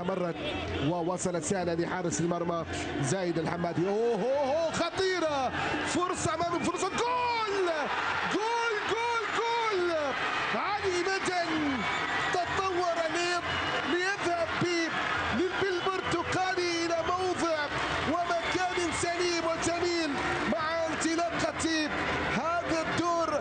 استمرت ووصلت سهلة لحارس المرمى زايد الحمادي. اوه خطيرة، فرصة أمام فرصة، جول جول جول جول. علي مدن تطور ليذهب بالبرتقالي إلى موضع ومكان سليم وجميل مع انطلاقة هذا الدور،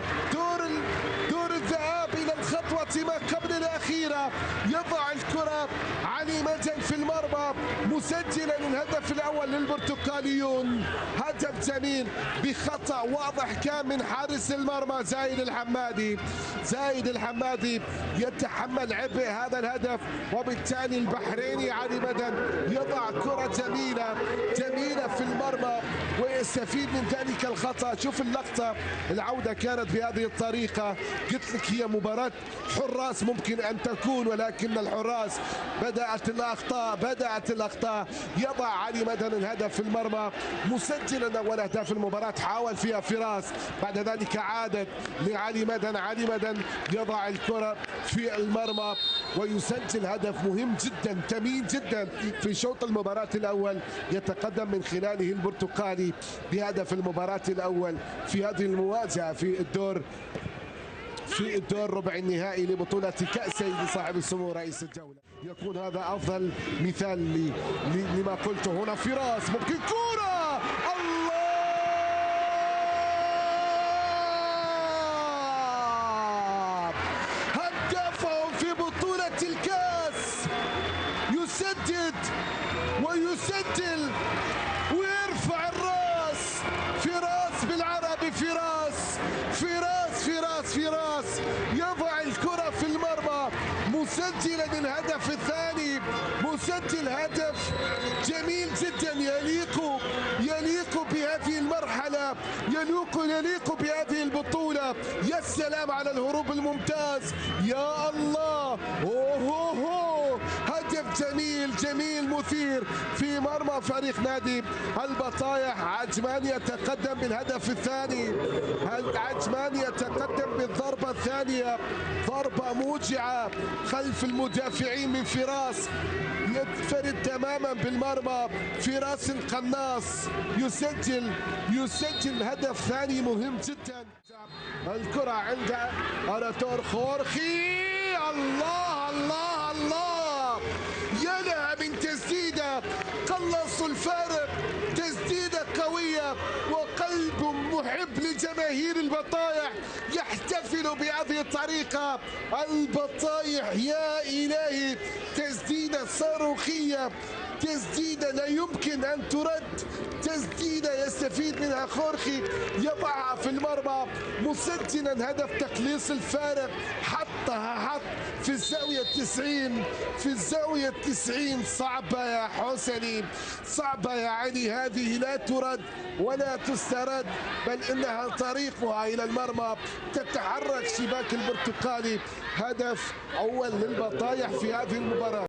دور الذهاب إلى الخطوة ما قبل الأخيرة. يضع الكرة علي مدن في المرمى مسجلا الهدف الأول للبرتقاليون. هدف جميل بخطأ واضح كان من حارس المرمى زايد الحمادي. زايد الحمادي يتحمل عبء هذا الهدف، وبالتالي البحريني علي مدن يضع كرة جميلة في المرمى ويستفيد من ذلك الخطأ. شوف اللقطة، العودة كانت بهذه الطريقة. قلت لك هي مباراة حراس ممكن أن تكون، ولكن الحراس بدأت الأخطاء. يضع علي مدن الهدف في المرمى مسجلا أول أهداف المباراة، حاول فيها فراس، بعد ذلك عادت لعلي مدن. علي مدن يضع الكرة في المرمى ويسجل هدف مهم جدا ثمين جدا في شوط المباراة الأول. يتقدم من خلاله البرتقالي بهدف المباراة الأول في هذه المواجهة في الدور ربع النهائي لبطولة كأس لصاحب السمو رئيس الدولة. يكون هذا أفضل مثال لما قلته هنا. فراس ممكن كرة، الله، هدفهم في بطولة الكأس، يسدد ويسجل ويرفع الراس. فراس بالعربي، فراس يضع الكرة في المرمى مسجلا الهدف الثاني. مسجل هدف جميل جدا يليق بهذه المرحلة، يليق بهذه البطولة. يا سلام على الهروب الممتاز، يا الله. اوه هدف جميل مثير في مرمى فريق نادي البطايح. عجمان يتقدم بالهدف الثاني، عجمان يتقدم بالضربة الثانية، ضربة موجعة خلف المدافعين من فراس، ينفرد تماما بالمرمى. فراس القناص يسجل هدف ثاني مهم جدا. الكرة عند أراتور خورخي، الله يا لها من تسديدة، قلصوا الفارق، تسديدة قوية وقلب محب لجماهير البطايح يحتفل بهذه الطريقة. البطايح يا إلهي، تسديدة صاروخية، تسديدة لا يمكن أن ترد، تسديدة يستفيد منها خورخي، يضعها في المرمى مسجلا هدف تقليص الفارق. حط في الزاوية 90. صعبة يا حسني، صعبة يا علي، هذه لا ترد ولا تسترد، بل إنها طريقها إلى المرمى. تتحرك شباك البرتقالي. هدف أول للبطايح في هذه المباراة.